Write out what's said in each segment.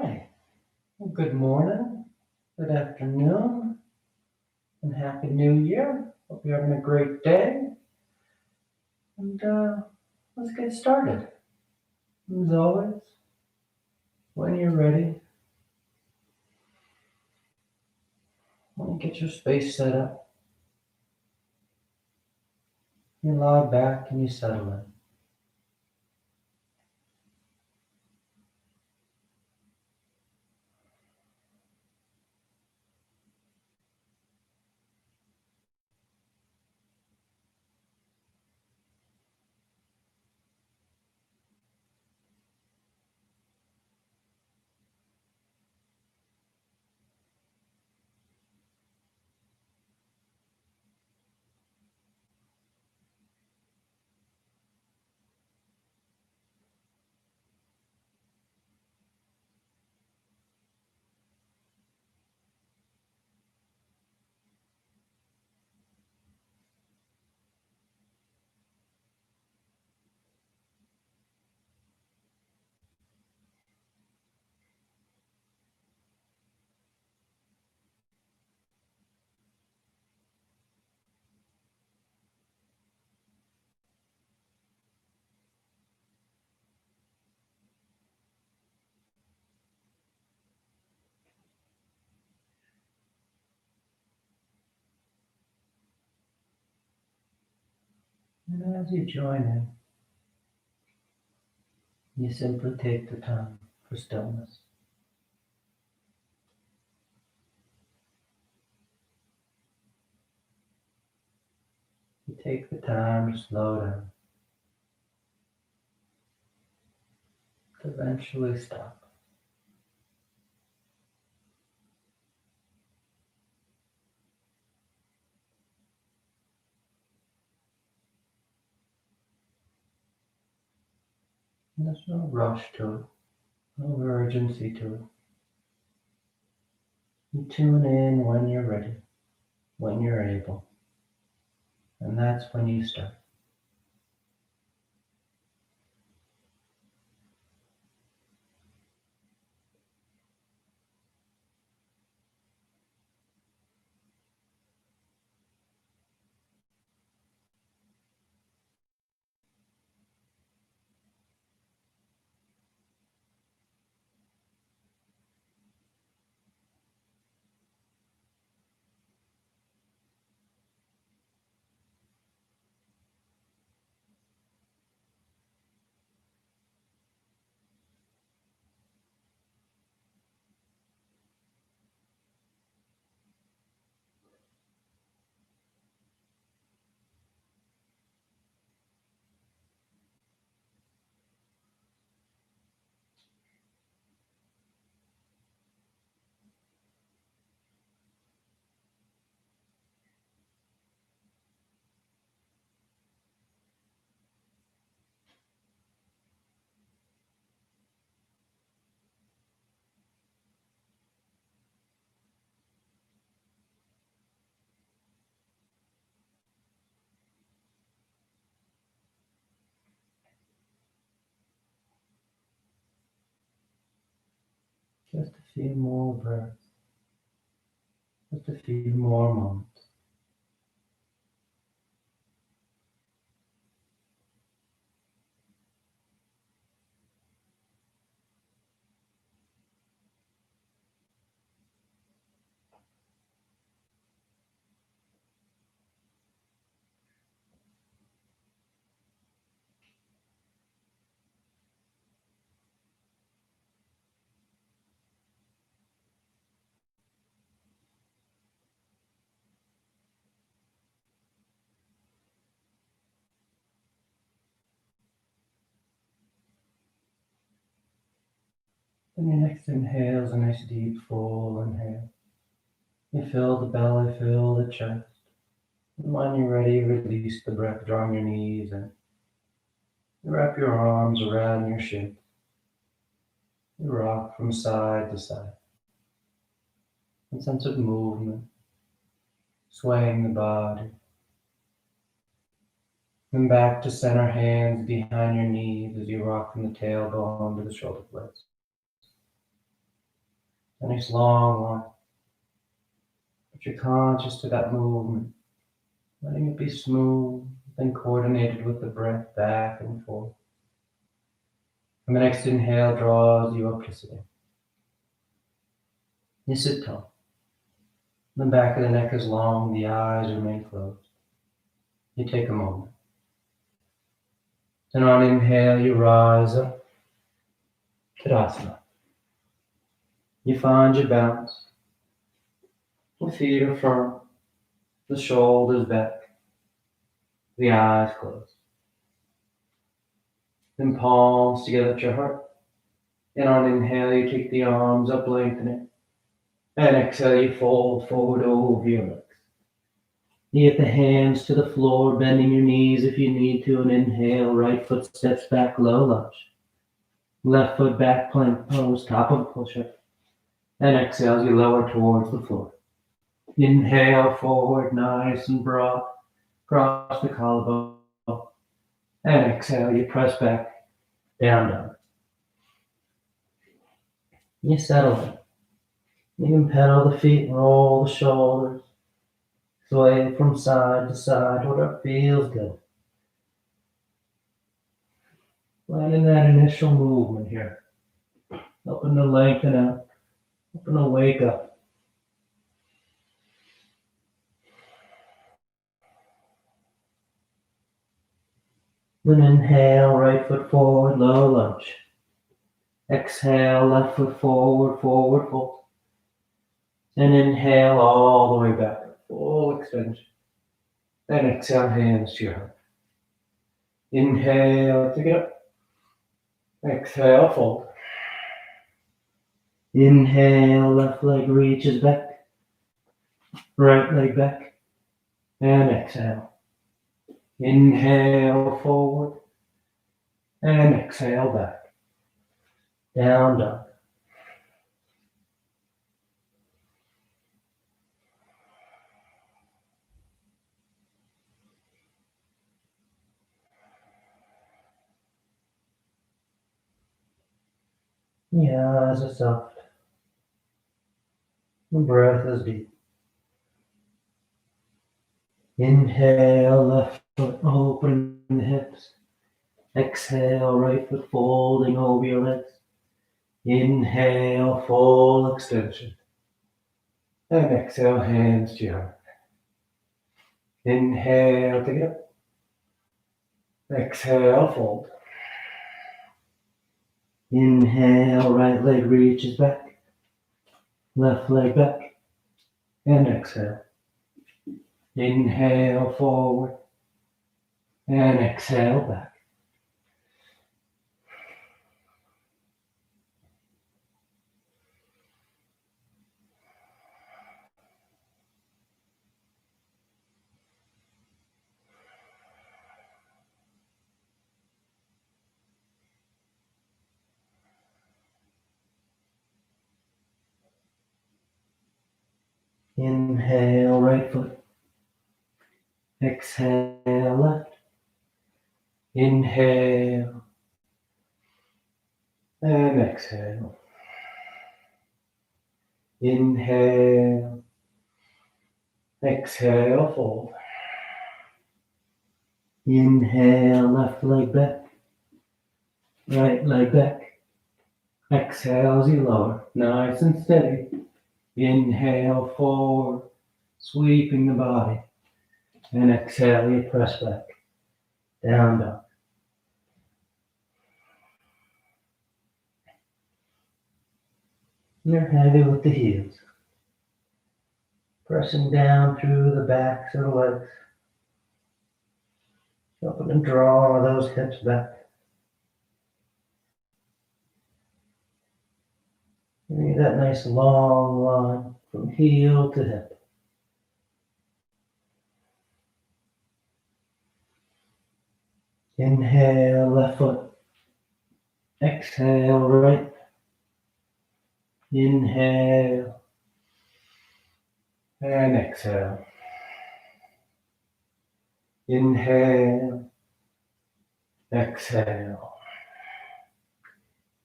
right. Well, good morning, good afternoon, and Happy New Year. Hope you're having a great day. And let's get started. As always, when you're ready, when you get your space set up, you lie back and you settle in. And as you join in, you simply take the time for stillness. You take the time to slow down, to eventually stop. And there's no rush to it, no urgency to it. You tune in when you're ready, when you're able, and that's when you start. Just a few more breaths, just a few more moments. Then your next inhale is a nice deep full inhale. You fill the belly, fill the chest. And when you're ready, release the breath, drawing your knees in. You wrap your arms around your shins. You rock from side to side. A sense of movement, swaying the body. Then back to center, hands behind your knees as you rock from the tailbone to the shoulder blades. A nice long line. But you're conscious to that movement, letting it be smooth and coordinated with the breath back and forth. And the next inhale draws you up to sitting. You sit tall. The back of the neck is long, the eyes remain closed. You take a moment. And on inhale, you rise up. Tadasana. You find your balance. The feet are firm. The shoulders back. The eyes closed. Then palms together at your heart. And on inhale, you take the arms up, lengthening. And exhale, you fold forward over your legs. You get the hands to the floor, bending your knees if you need to, and inhale, right foot steps back, low lunge. Left foot back, plank pose, top of push-up. And exhale as you lower towards the floor. Inhale, forward, nice and broad, cross the collarbone. And exhale, you press back, down, down. You settle in. You can pedal the feet, roll the shoulders, sway from side to side, whatever feels good. Planning that initial movement here. Helping to lengthen out, helping to wake up. Then inhale, right foot forward, low lunge. Exhale, left foot forward, forward fold. And inhale all the way back, full extension. Then exhale, hands to your heart. Inhale, take it up. Exhale, fold. Inhale, left leg reaches back. Right leg back. And exhale. Inhale, forward. And exhale, back. Down, down. The eyes are soft. The breath is deep. Inhale, left foot opening the hips. Exhale, right foot folding over your legs. Inhale, full extension. And exhale, hands to your heart. Inhale, take it up. Exhale, fold. Inhale, right leg reaches back. Left leg back. And exhale. Inhale, forward. And exhale, back. Inhale, right foot. Exhale, left. Inhale. And exhale. Inhale. Exhale, fold. Inhale, left leg back. Right leg back. Exhale as you lower. Nice and steady. Inhale, forward. Sweeping the body. And exhale, you press back. Down, down. You're heavy with the heels. Pressing down through the backs of the legs. Helping to draw those hips back. Give me that nice long line from heel to hip. Inhale, left foot. Exhale, right. Inhale. And exhale. Inhale. Exhale.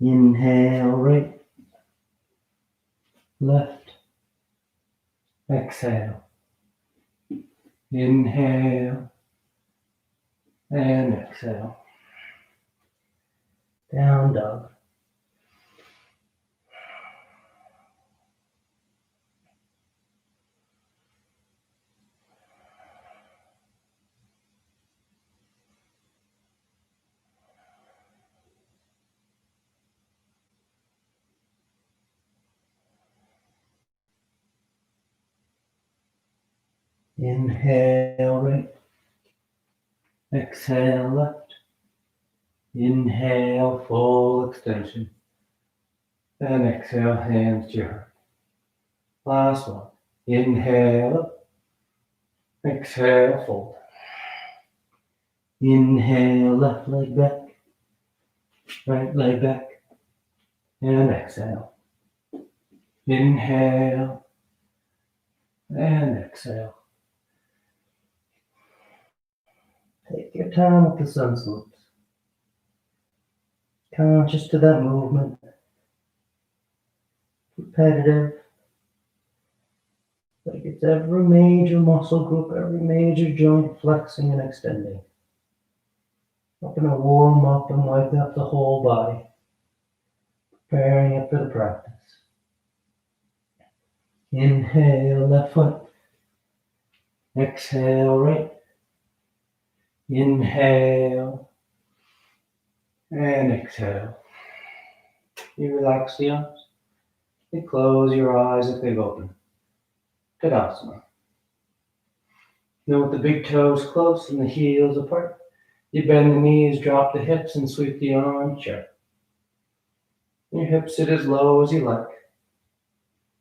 Inhale, right. left. Exhale. Inhale and exhale. Down dog. Inhale right. Exhale left. Inhale full extension. And exhale hands to your heart. Last one. Inhale up. Exhale fold. Inhale left leg back. Right leg back. And exhale. Inhale and exhale. Take your time with the sun slopes. Conscious to that movement. Repetitive. Like it's every major muscle group, every major joint flexing and extending. We're going to warm up and wake up the whole body. Preparing it for the practice. Inhale, left foot. Exhale, right. Inhale. And exhale. You relax the arms. You close your eyes if they've opened. Tadasana. Now with the big toes close and the heels apart, you bend the knees, drop the hips, and sweep the arms chair. Your hips sit as low as you like.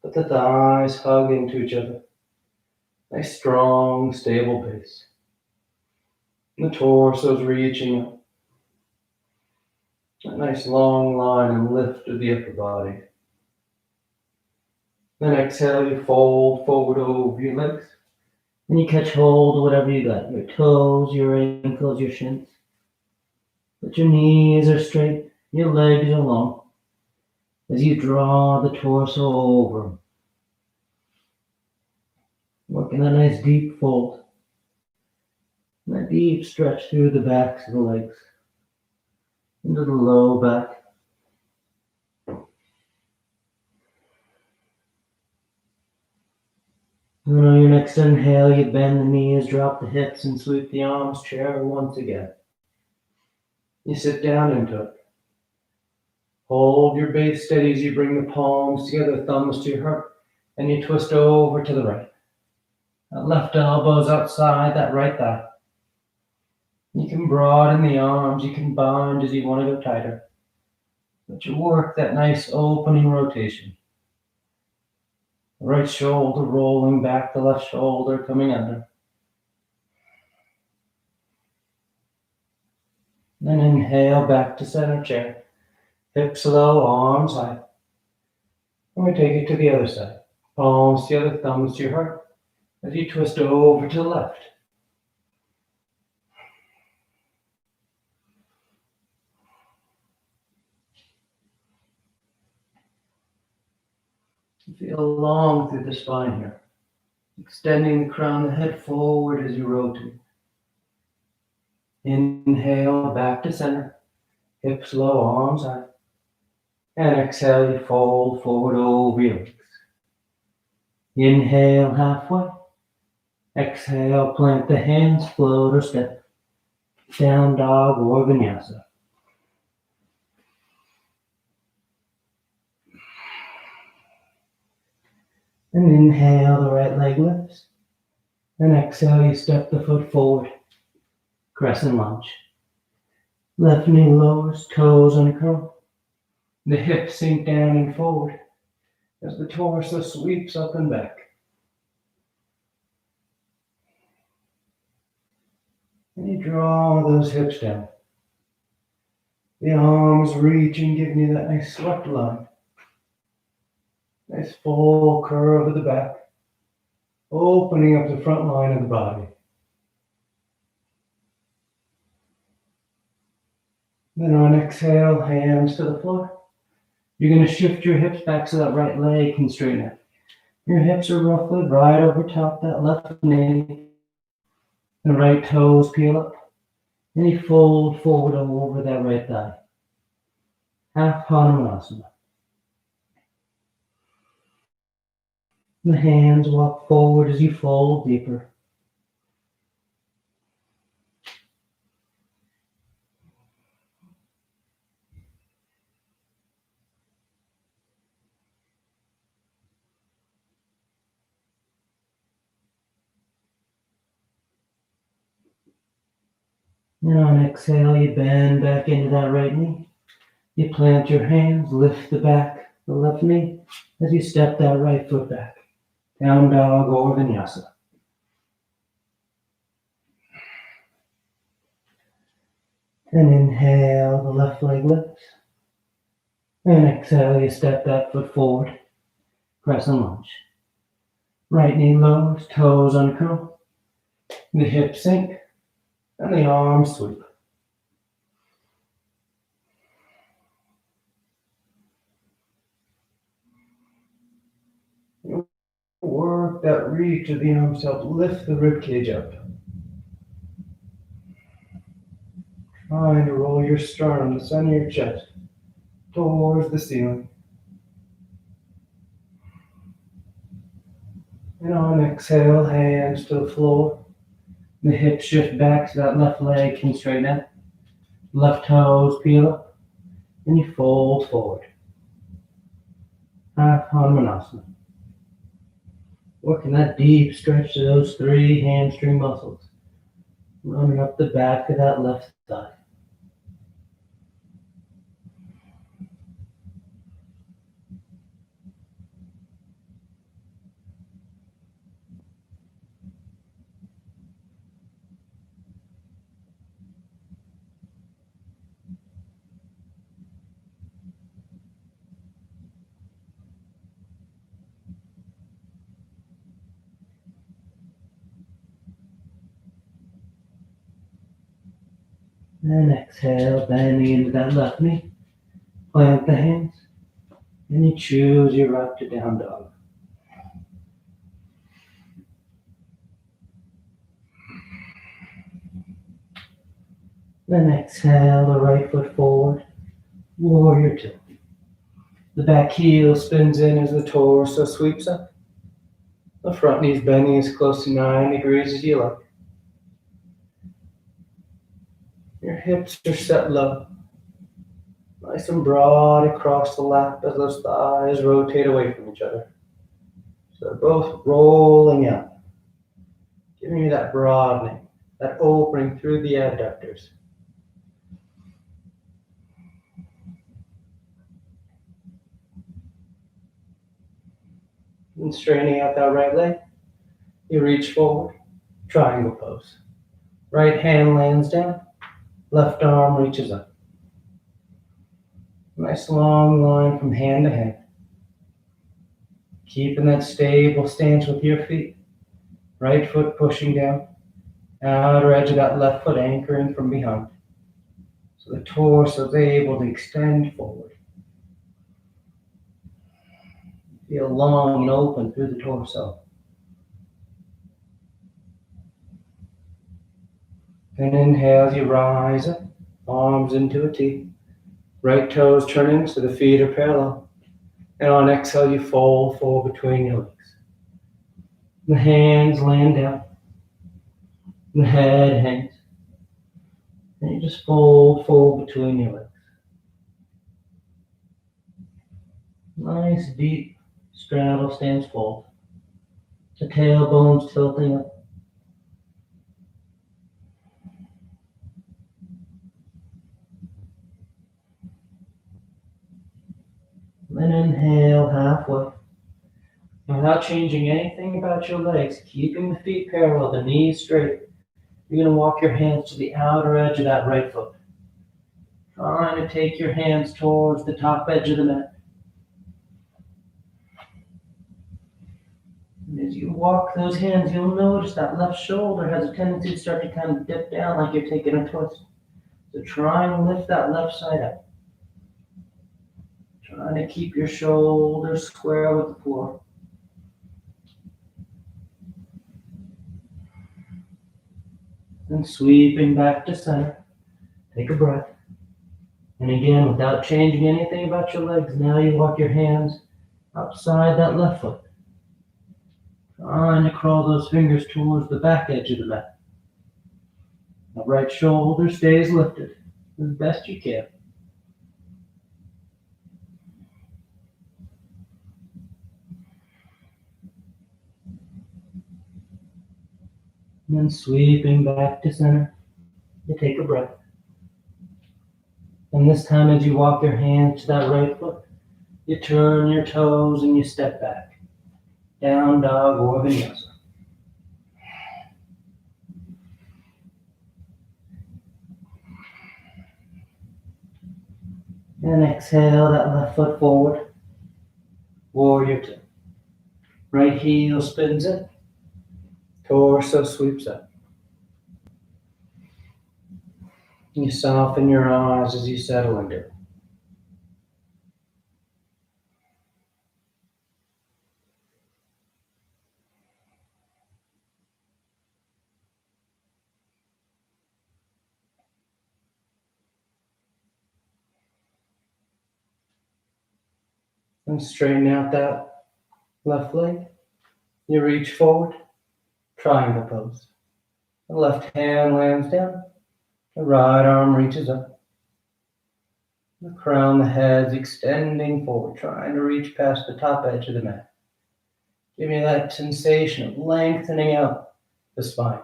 But the thighs hug into each other. Nice, strong, stable base. The torso's reaching up. A nice long line and lift of the upper body. Then exhale, you fold forward over your legs. And you catch hold of whatever you got. Your toes, your ankles, your shins. But your knees are straight. Your legs are long. As you draw the torso over. Working a nice deep fold. And a deep stretch through the backs of the legs. Into the low back. And on your next inhale, you bend the knees, drop the hips, and sweep the arms chair once again. You sit down into it. Hold your base steady as you bring the palms together, thumbs to your heart, and you twist over to the right. That left elbow's outside that right thigh. You can broaden the arms, you can bind as you want to go tighter. But you work that nice opening rotation. The right shoulder rolling back, the left shoulder coming under. Then inhale back to center chair. Hips low, arms high. And we take it to the other side. Palms together, thumbs to your heart. As you twist over to the left. Feel long through the spine here. Extending the crown of the head forward as you rotate. Inhale back to center. Hips low, arms high. And exhale, you fold forward over your legs. Inhale halfway. Exhale, plant the hands, float or step. Down dog or vinyasa. And inhale, the right leg lifts. And exhale, you step the foot forward. Crescent lunge. Left knee lowers, toes uncurl. The hips sink down and forward as the torso sweeps up and back. And you draw those hips down. The arms reaching, giving you that nice swept line. Nice full curve of the back, opening up the front line of the body. Then on exhale, hands to the floor. You're going to shift your hips back so that right leg can straighten up. Your hips are roughly right over top that left knee. The right toes peel up. And you fold forward over that right thigh. Half Hanumanasana. The hands walk forward as you fold deeper. And on exhale, you bend back into that right knee. You plant your hands, lift the back, the left knee, as you step that right foot back. Down dog or vinyasa. And inhale, the left leg lifts. And exhale, you step that foot forward. Crescent lunge. Right knee lowers, toes uncurl. The hips sink, and the arms sweep. Work that reach of the arms to help lift the rib cage up. Trying to roll your sternum, the center of your chest, towards the ceiling. And on exhale, hands to the floor. The hips shift back so that left leg can straighten out. Left toes peel up. And you fold forward. Half Hanumanasana. Working that deep stretch to those 3 hamstring muscles. Running up the back of that left thigh. And exhale, bending into that left knee. Plant the hands. And you choose your up to down dog. Then exhale, the right foot forward. Warrior two. The back heel spins in as the torso sweeps up. The front knee's bending as close to 9 degrees as you like. Your hips are set low. Nice and broad across the lap as those thighs rotate away from each other. So they're both rolling out. Giving you that broadening, that opening through the adductors. And straining out that right leg, you reach forward, triangle pose. Right hand lands down, left arm reaches up. Nice long line from hand to hand. Keeping that stable stance with your feet. Right foot pushing down, outer edge of that left foot anchoring from behind. So the torso is able to extend forward. Feel long and open through the torso. And inhale as you rise up, arms into a T. Right toes turning so the feet are parallel. And on exhale, you fold forward between your legs. The hands land down. The head hangs. And you just fold forward between your legs. Nice deep straddle stance fold. The tailbone's tilting up. Then inhale halfway. And without changing anything about your legs, keeping the feet parallel, the knees straight, you're going to walk your hands to the outer edge of that right foot. Trying to take your hands towards the top edge of the mat. And as you walk those hands, you'll notice that left shoulder has a tendency to start to kind of dip down like you're taking a twist. So try and lift that left side up. Trying to keep your shoulders square with the floor. And sweeping back to center. Take a breath. And again, without changing anything about your legs, now you walk your hands outside that left foot. Trying to crawl those fingers towards the back edge of the mat. The right shoulder stays lifted as best you can. And then sweeping back to center, you take a breath. And this time as you walk your hands to that right foot, you turn your toes and you step back. Down dog or vinyasa. And exhale that left foot forward. Warrior two. Right heel spins in. Torso sweeps up. You soften your eyes as you settle into it. And straighten out that left leg. You reach forward, triangle pose. The left hand lands down. The right arm reaches up. The crown of the head's extending forward, trying to reach past the top edge of the mat. Give me that sensation of lengthening out the spine.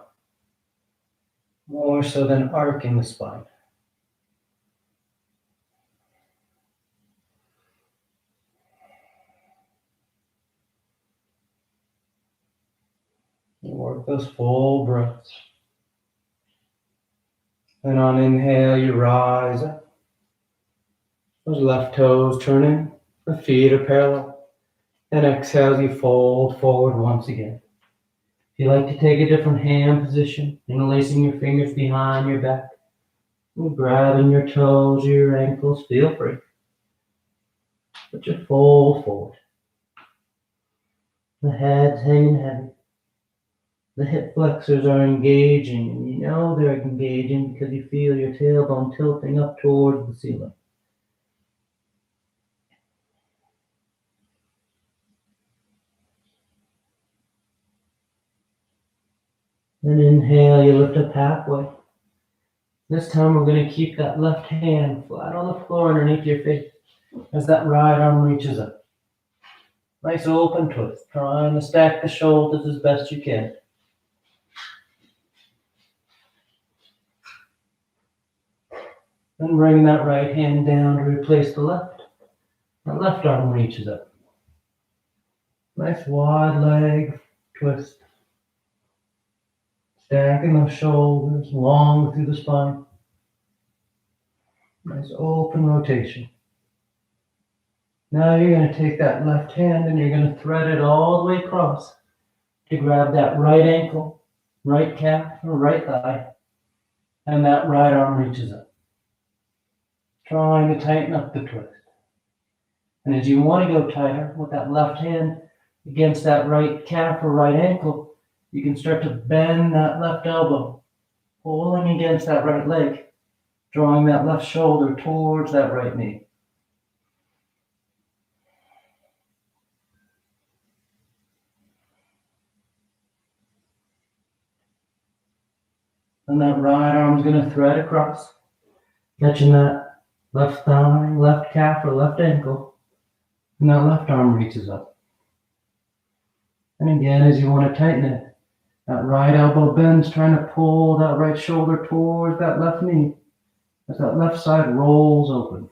More so than arcing the spine. You work those full breaths. And on inhale, you rise up. Those left toes turn in. The feet are parallel. And exhale, you fold forward once again. If you like to take a different hand position, interlacing your fingers behind your back, and grabbing your toes or your ankles, feel free. But you fold forward. The head's hanging heavy. The hip flexors are engaging, and you know they're engaging because you feel your tailbone tilting up towards the ceiling. Then inhale, you lift up halfway. This time we're going to keep that left hand flat on the floor underneath your face as that right arm reaches up. Nice open twist, trying to stack the shoulders as best you can. Then bring that right hand down to replace the left. That left arm reaches up. Nice wide leg twist. Stacking those shoulders long through the spine. Nice open rotation. Now you're going to take that left hand and you're going to thread it all the way across to grab that right ankle, right calf, or right thigh, and that right arm reaches up. Trying to tighten up the twist. And as you want to go tighter with that left hand against that right calf or right ankle, you can start to bend that left elbow, pulling against that right leg, drawing that left shoulder towards that right knee. And that right arm's going to thread across, catching that left thigh, left calf, or left ankle, and that left arm reaches up. And again, as you want to tighten it, that right elbow bends, trying to pull that right shoulder towards that left knee as that left side rolls open.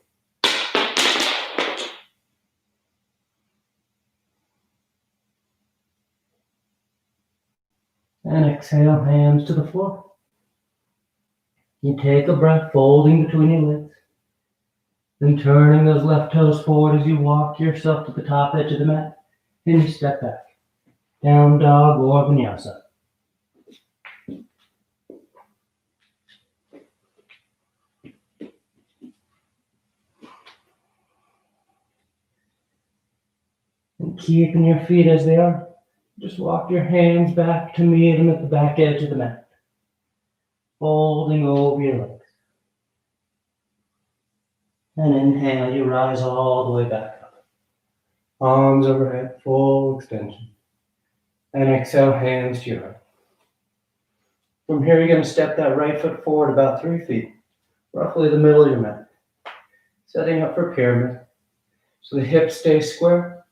And exhale, hands to the floor. You take a breath, folding between your legs. Then turning those left toes forward as you walk yourself to the top edge of the mat. And you step back. Down dog or vinyasa. keeping your feet as they are, just walk your hands back to meet them at the back edge of the mat, folding over your legs. And inhale, you rise all the way back up. Arms overhead, full extension. And exhale, hands to your right. From here, you're going to step that right foot forward about 3 feet, roughly the middle of your mat. Setting up for pyramid. So the hips stay square,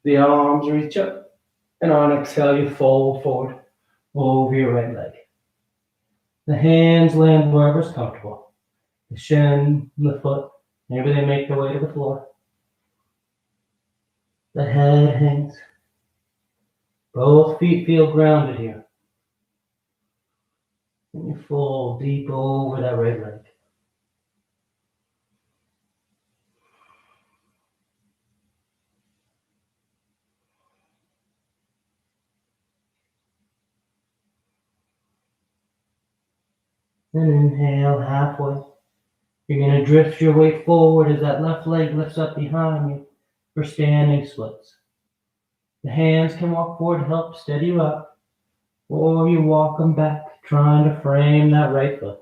the arms reach up, and on exhale, you fold forward over your right leg. The hands land wherever's comfortable. The shin and the foot, maybe they make their way to the floor. The head hangs. Both feet feel grounded here. And you fold deep over that right leg. And inhale halfway. You're going to drift your weight forward as that left leg lifts up behind you for standing splits. The hands can walk forward to help steady you up, or you walk them back, trying to frame that right foot.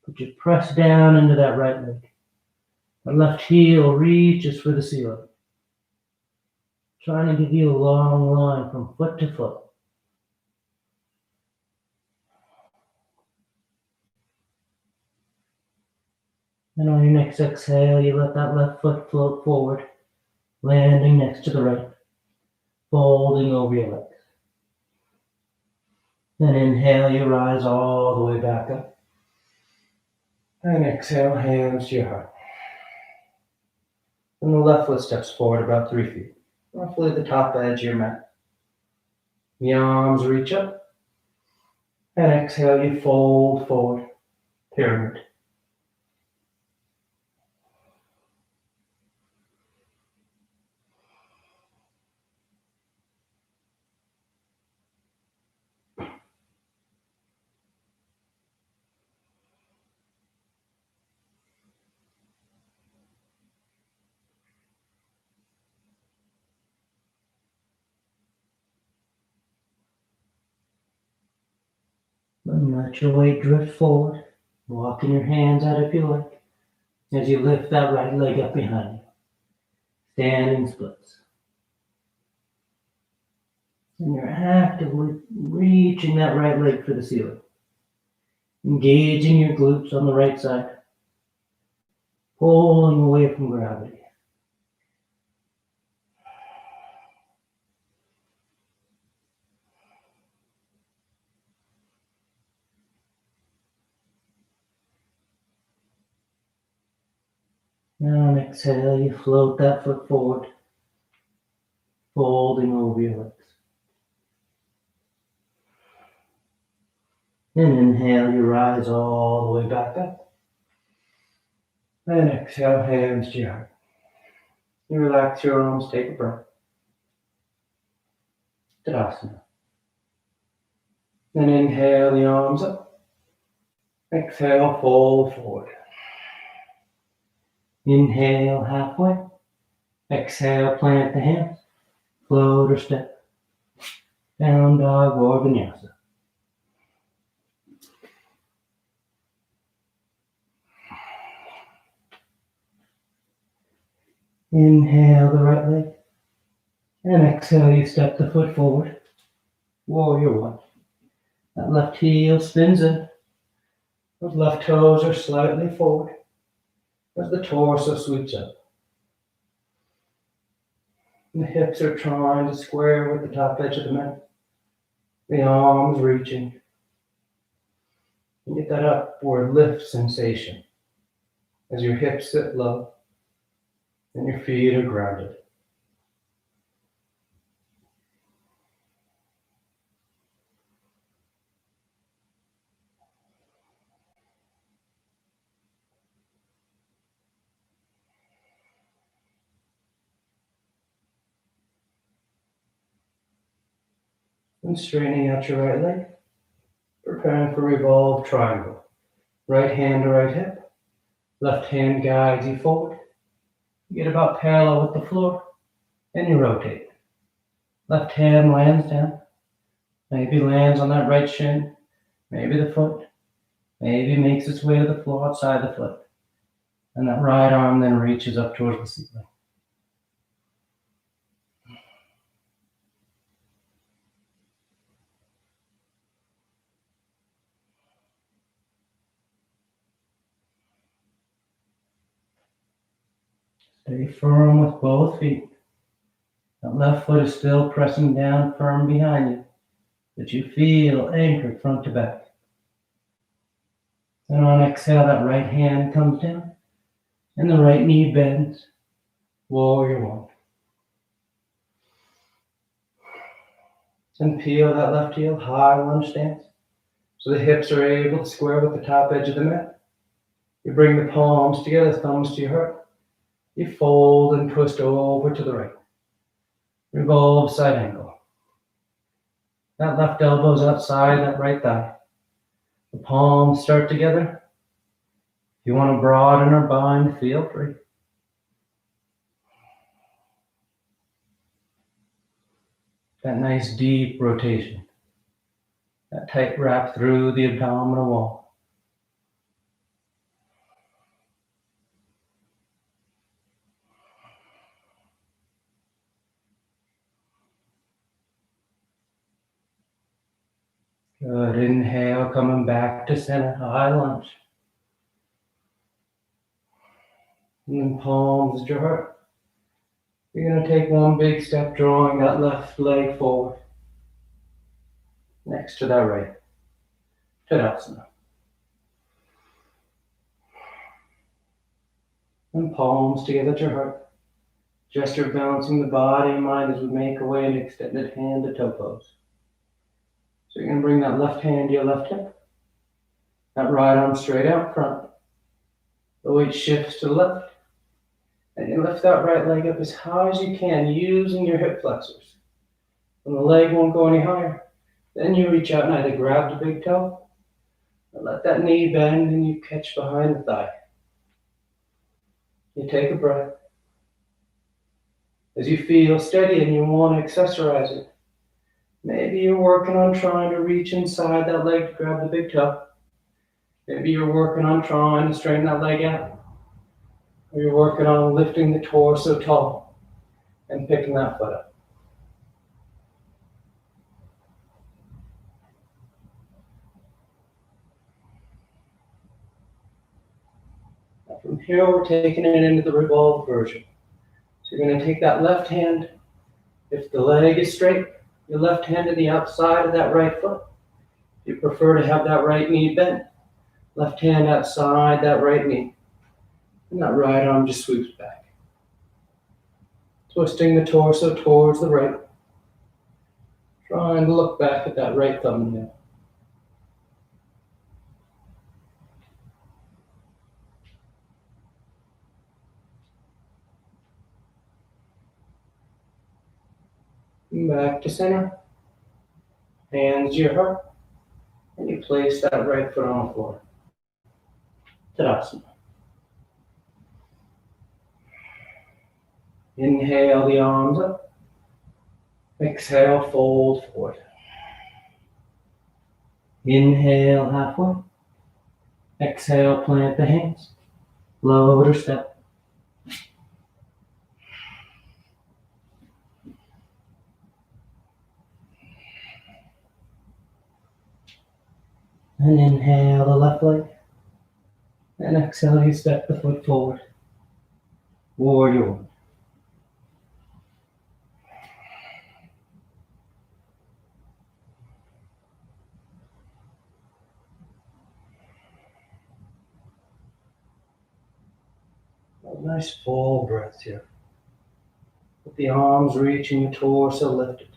But you press down into that right leg. The left heel reaches for the ceiling, trying to give you a long line from foot to foot. And on your next exhale, you let that left foot float forward, landing next to the right, folding over your legs. Then inhale, you rise all the way back up. And exhale, hands to your heart. And the left foot steps forward about 3 feet, roughly the top edge of your mat. The arms reach up. And exhale, you fold forward, pyramid. And let your weight drift forward, walking your hands out if you like, as you lift that right leg up behind you. Standing splits. And you're actively reaching that right leg for the ceiling. Engaging your glutes on the right side. Pulling away from gravity. Now on exhale, you float that foot forward, folding over your legs. And inhale, you rise all the way back up. And exhale, hands to your heart. You relax your arms, take a breath. Tadasana. Then inhale the arms up. Exhale, fold forward. Inhale halfway. Exhale, plant the hands. Float or step. Down dog or vinyasa. Inhale the right leg. And exhale, you step the foot forward. Warrior one. That left heel spins in. Those left toes are slightly forward as the torso sweeps up. And the hips are trying to square with the top edge of the mat. The arms reaching. You get that upward lift sensation as your hips sit low and your feet are grounded. And straightening out your right leg, preparing for revolved triangle. Right hand to right hip, left hand guides you forward. You get about parallel with the floor, and you rotate. Left hand lands down. Maybe lands on that right shin. Maybe the foot. Maybe makes its way to the floor outside the foot. And that right arm then reaches up towards the ceiling. Stay firm with both feet. That left foot is still pressing down firm behind you, but you feel anchored front to back. Then on exhale, that right hand comes down and the right knee bends. Warrior one. Then peel that left heel, high lunge stance. So the hips are able to square with the top edge of the mat. You bring the palms together, thumbs to your heart. You fold and twist over to the right. Revolve side angle. That left elbow's outside that right thigh. The palms start together. If you want to broaden or bind, feel free. That nice deep rotation. That tight wrap through the abdominal wall. Good. Inhale, coming back to center, high lunge. And then palms at your heart. You're going to take one big step, drawing that left leg forward. Next to that right. Tadasana. And palms together at your heart. Gesture balancing the body and mind as we make our way into extended hand to toe pose. So you're going to bring that left hand to your left hip. That right arm straight out front. The weight shifts to the left. And you lift that right leg up as high as you can, using your hip flexors. When the leg won't go any higher, then you reach out and either grab the big toe, or let that knee bend and you catch behind the thigh. You take a breath. As you feel steady and you want to accessorize it, maybe you're working on trying to reach inside that leg to grab the big toe. Maybe you're working on trying to straighten that leg out. Or you're working on lifting the torso tall and picking that foot up. Now from here, we're taking it into the revolved version. So you're going to take that left hand. If the leg is straight, your left hand to the outside of that right foot. If you prefer to have that right knee bent, left hand outside that right knee. And that right arm just sweeps back. Twisting the torso towards the right. Trying to look back at that right thumbnail. Back to center. Hands to your heart. And you place that right foot on the floor. Tadasana. Inhale the arms up. Exhale, fold forward. Inhale halfway. Exhale, plant the hands. Lower step. And inhale the left leg. And exhale, you step the foot forward. Warrior one. Nice full breath here. With the arms reaching your torso lifted.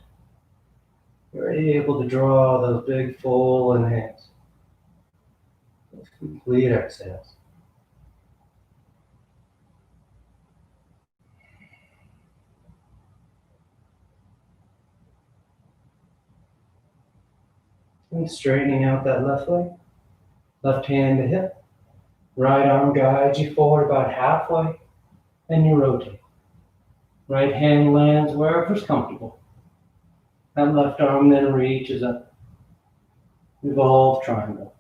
You're able to draw those big full inhales. Those complete exhales. And straightening out that left leg. Left hand to hip. Right arm guides you forward about halfway. And you rotate. Right hand lands wherever's comfortable. That left arm then reaches up. Revolve triangle.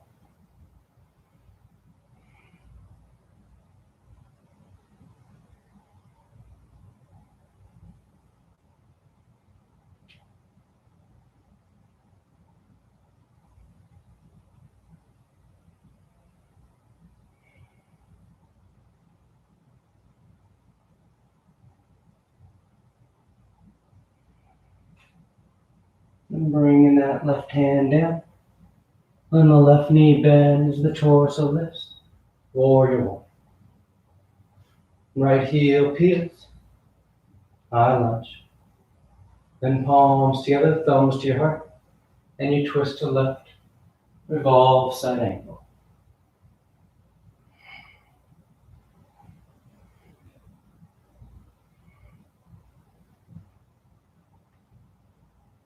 And bringing that left hand down. When the left knee bends, the torso lifts. Warrior one. Right heel peels. High lunge. Then palms together, thumbs to your heart. And you twist to left. Revolve side angle.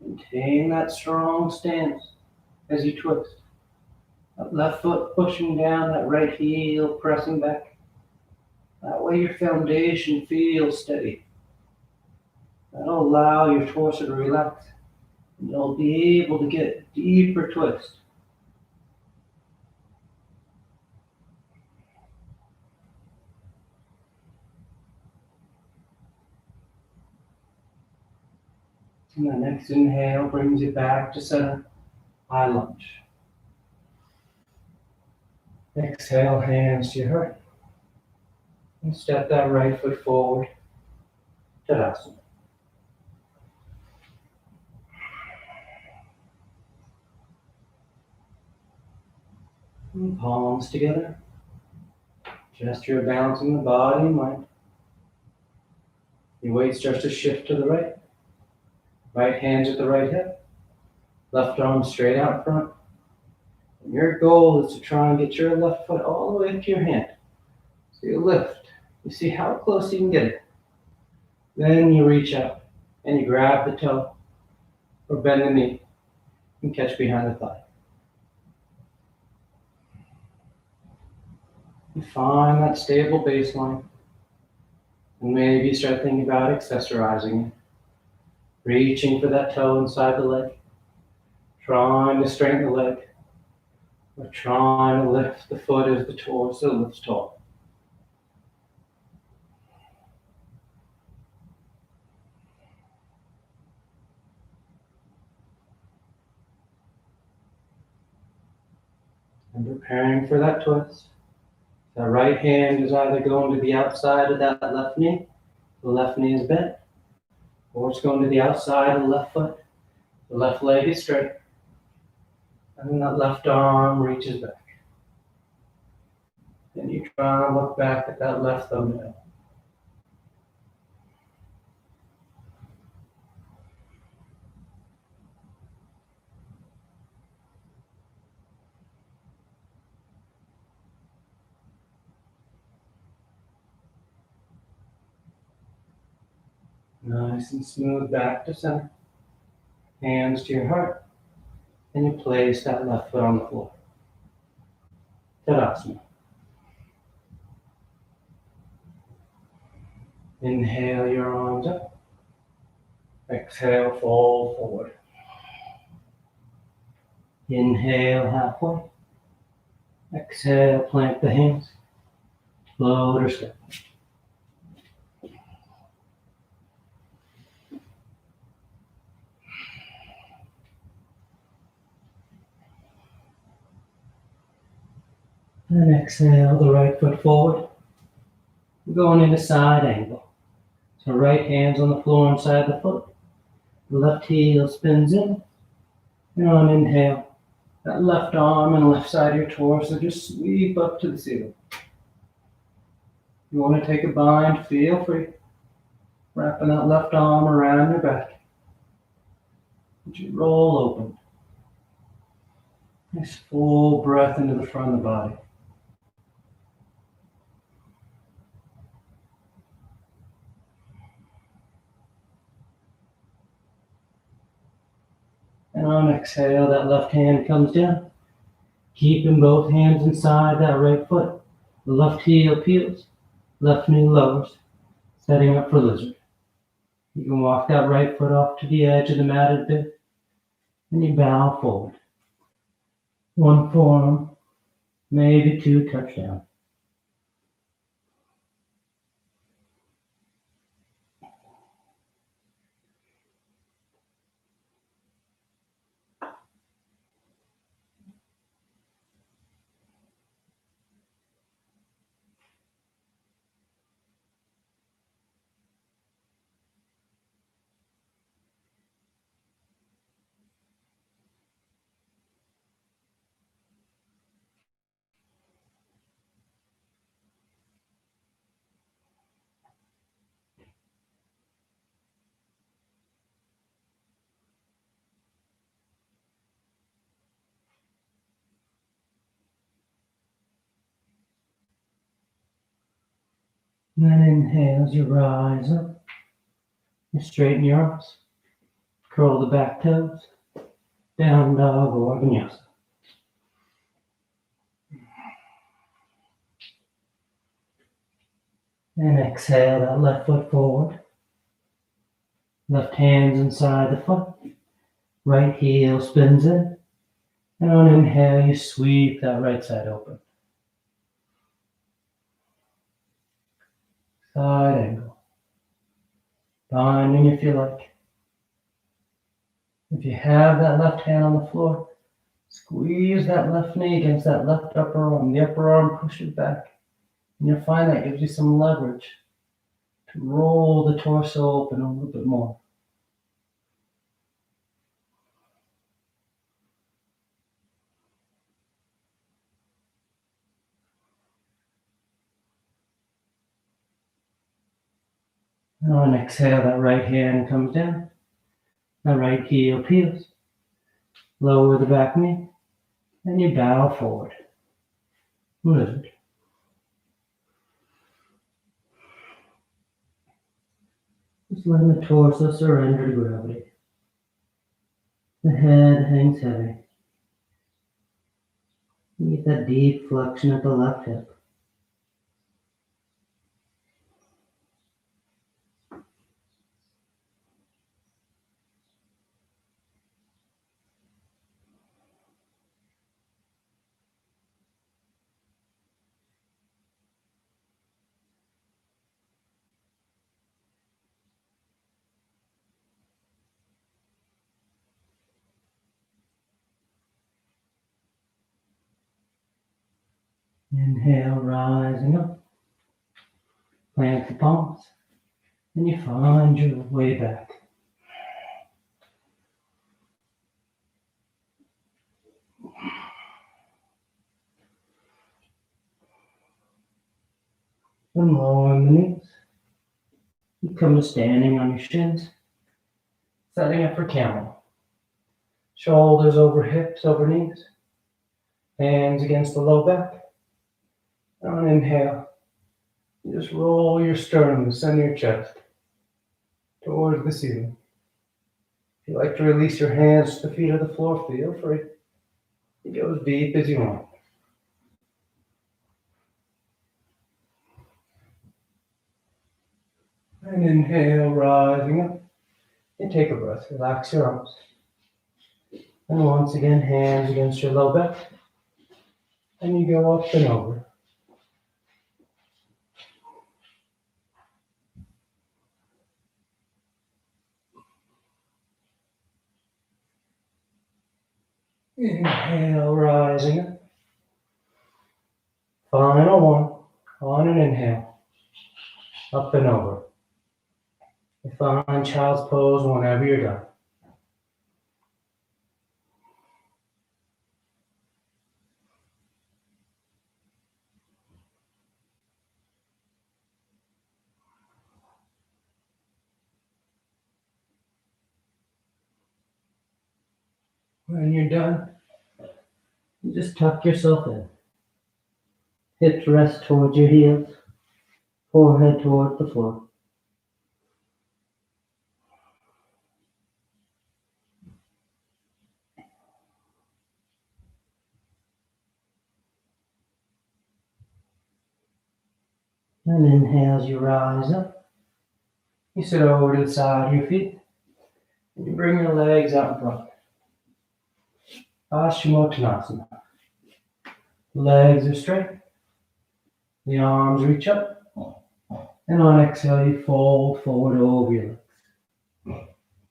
Maintain that strong stance as you twist. That left foot pushing down, that right heel pressing back. That way your foundation feels steady. That'll allow your torso to relax. And you'll be able to get a deeper twist. And the next inhale brings you back to center. High lunge. Exhale, hands to your heart. And step that right foot forward. Tadasana. And palms together. Gesture of balancing the body and mind. Your weight starts to shift to the right. Right hand's at the right hip. Left arm straight out front. And your goal is to try and get your left foot all the way up to your hand. So you lift. You see how close you can get it. Then you reach out and you grab the toe or bend the knee and catch behind the thigh. You find that stable baseline. And maybe you start thinking about accessorizing it. Reaching for that toe inside the leg. Trying to straighten the leg. Or trying to lift the foot as the torso lifts tall. And preparing for that twist. The right hand is either going to the outside of that left knee. The left knee is bent. Or it's going to the outside of the left foot. The left leg is straight. And then that left arm reaches back. And you try and look back at that left thumbnail. Nice and smooth back to center. Hands to your heart. And you place that left foot on the floor. Tadasana. Inhale your arms up. Exhale, fold forward. Inhale halfway. Exhale, plant the hands. Float or step. And exhale the right foot forward. We're going into side angle. So right hand's on the floor inside the foot. The left heel spins in. And on inhale, that left arm and left side of your torso just sweep up to the ceiling. You want to take a bind, feel free. Wrapping that left arm around your back. And you roll open. Nice full breath into the front of the body. And on exhale, that left hand comes down. Keeping both hands inside that right foot. The left heel peels. Left knee lowers. Setting up for lizard. You can walk that right foot off to the edge of the matted bit. And you bow forward. One forearm, maybe two touch down. And then inhale as you rise up. You straighten your arms. Curl the back toes. Down dog or vinyasa. And exhale that left foot forward. Left hand's inside the foot. Right heel spins in. And on inhale, you sweep that right side open. Side angle. Binding if you like. If you have that left hand on the floor, squeeze that left knee against that left upper arm. The upper arm pushes back. And you'll find that gives you some leverage to roll the torso open a little bit more. And on exhale, that right hand comes down. That right heel peels. Lower the back knee. And you bow forward. Lizard. Just letting the torso surrender to gravity. The head hangs heavy. You get that deep flexion at the left hip. Inhale, rising up. Plant the palms. And you find your way back. And lowering the knees. You come to standing on your shins. Setting up for camel. Shoulders over hips, over knees. Hands against the low back. On inhale, you just roll your sternum, the center of your chest, towards the ceiling. If you like to release your hands to the feet of the floor, feel free. You go as deep as you want. And inhale, rising up. And take a breath. Relax your arms. And once again, hands against your low back. And you go up and over. Inhale, rising up. Final one. On an inhale. Up and over. You find child's pose whenever you're done. When you're done, you just tuck yourself in. Hips rest towards your heels. Forehead towards the floor. And inhale as you rise up. You sit over to the side of your feet. And you bring your legs out in front. Paschimottanasana. Legs are straight. The arms reach up. And on exhale, you fold forward over your legs.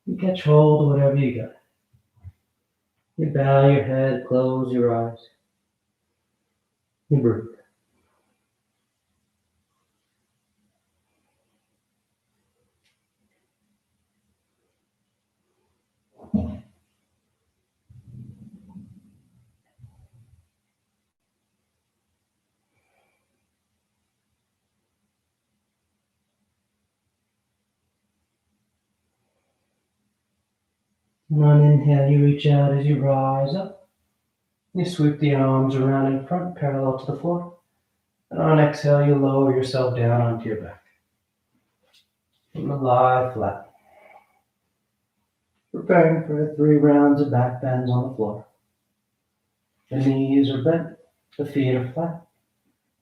You catch hold of whatever you got. You bow your head, close your eyes. You breathe. And on inhale, you reach out as you rise up. You sweep the arms around in front, parallel to the floor. And on exhale, you lower yourself down onto your back. Lie flat. Preparing for 3 rounds of back bends on the floor. The knees are bent, the feet are flat.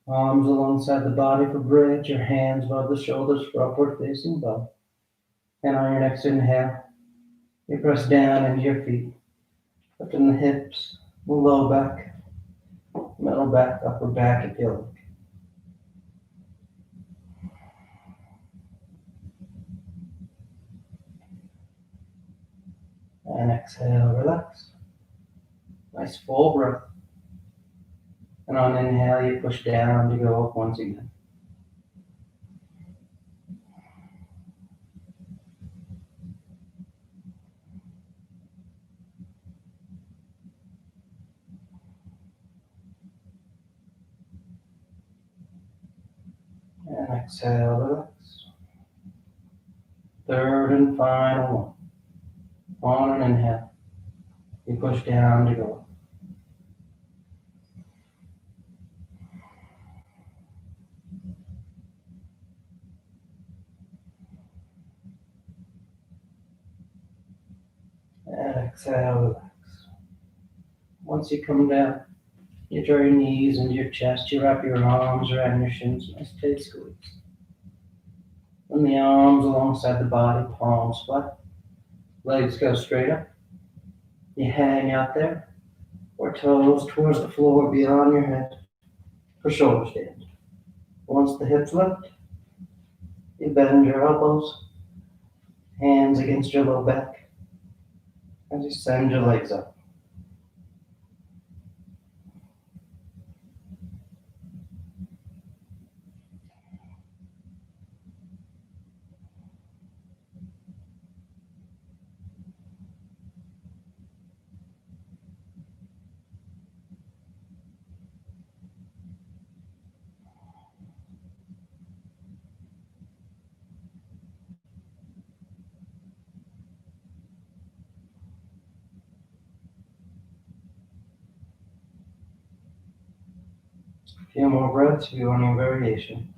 Arms alongside the body for bridge, your hands above the shoulders for upward facing bow. And on your next inhale, you press down into your feet, lifting the hips, the low back, middle back, upper back if you like. And exhale, relax. Nice full breath. And on inhale, you push down to go up once again. And exhale, relax. Third and final one. On an inhale, you push down to go up. And exhale, relax. Once you come down, you draw your knees into your chest, you wrap your arms around your shins, nice tight squeeze. And the arms alongside the body, palms flat. Legs go straight up. You hang out there, or toes towards the floor beyond your head for shoulder stand. Once the hips lift, you bend your elbows, hands against your low back, as you send your legs up. A few more breaths if you want any variation.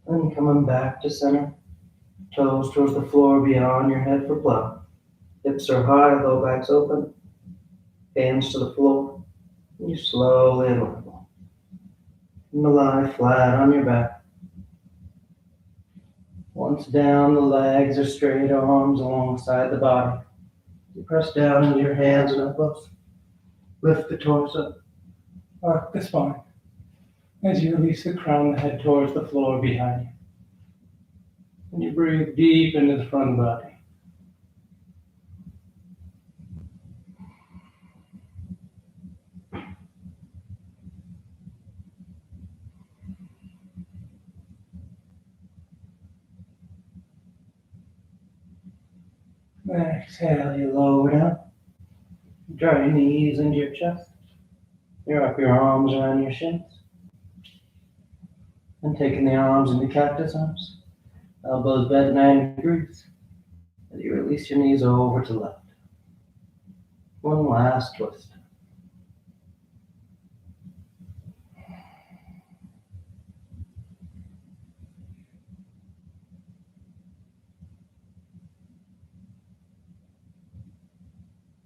Then coming back to center, toes towards the floor beyond your head for plow. Hips are high, low back's open, hands to the floor. You slowly level. And lie flat on your back. Once down, the legs are straight, arms alongside the body. You press down into your hands and elbows. Lift the torso, arc the spine. As you release the crown of the head towards the floor behind you. And you breathe deep into the front body. Exhale, you lower down. Draw your knees into your chest. You wrap your arms around your shins. And taking the arms into cactus arms. Elbows bent 90 degrees. As you release your knees over to left. One last twist.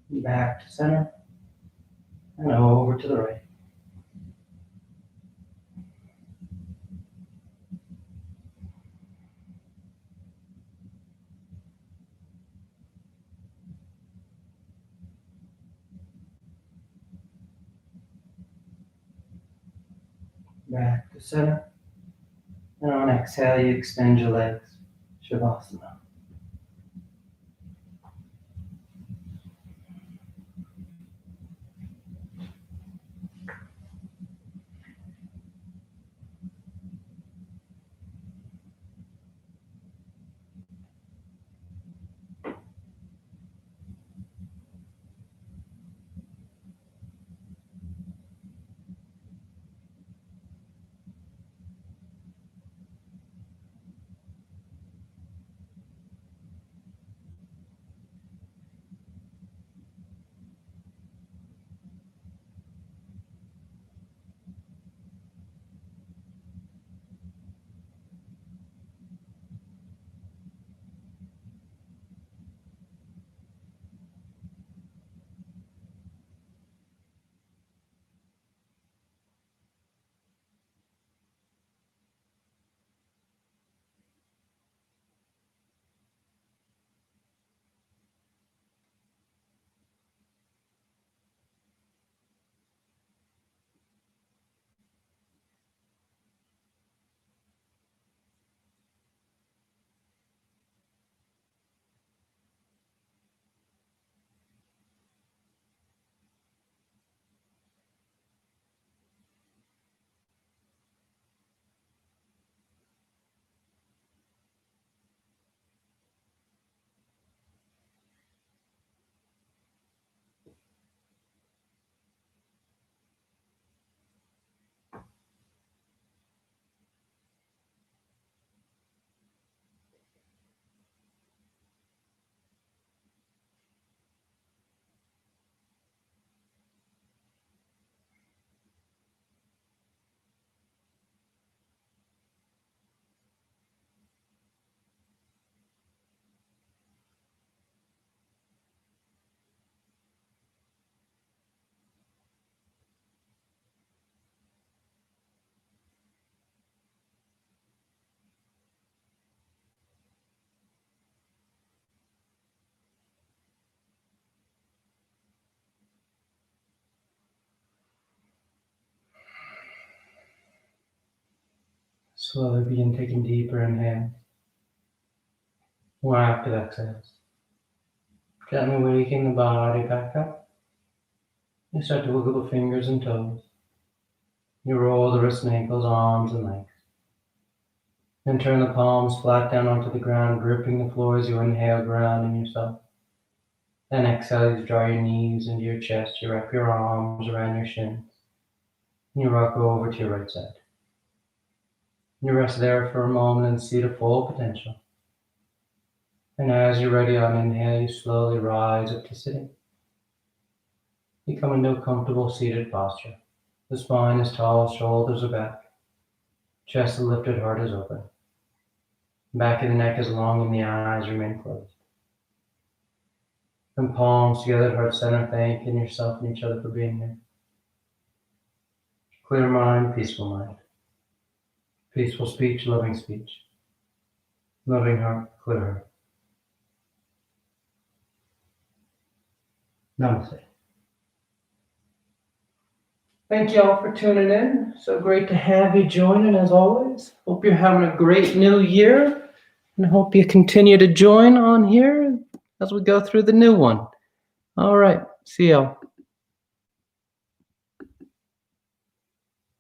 Back to center. And over to the right. back to center. And on exhale, you extend your legs. Savasana. Slowly begin taking deeper inhales. More active exhales. Gently waking the body back up. You start to wiggle the fingers and toes. You roll the wrists and ankles, arms and legs. Then turn the palms flat down onto the ground, gripping the floor as you inhale, grounding yourself. Then exhale, you draw your knees into your chest. You wrap your arms around your shins. And you rock over to your right side. You rest there for a moment and see the full potential. And as you're ready on inhale, you slowly rise up to sitting. You come into a comfortable seated posture. The spine is tall, shoulders are back. Chest is lifted, heart is open. Back of the neck is long and the eyes remain closed. And palms together at heart center, thanking yourself and each other for being here. Clear mind, peaceful mind. Peaceful speech, loving speech. Loving heart, clear heart. Namaste. Thank you all for tuning in. So great to have you joining as always. Hope you're having a great new year and hope you continue to join on here as we go through the new one. All right. See y'all.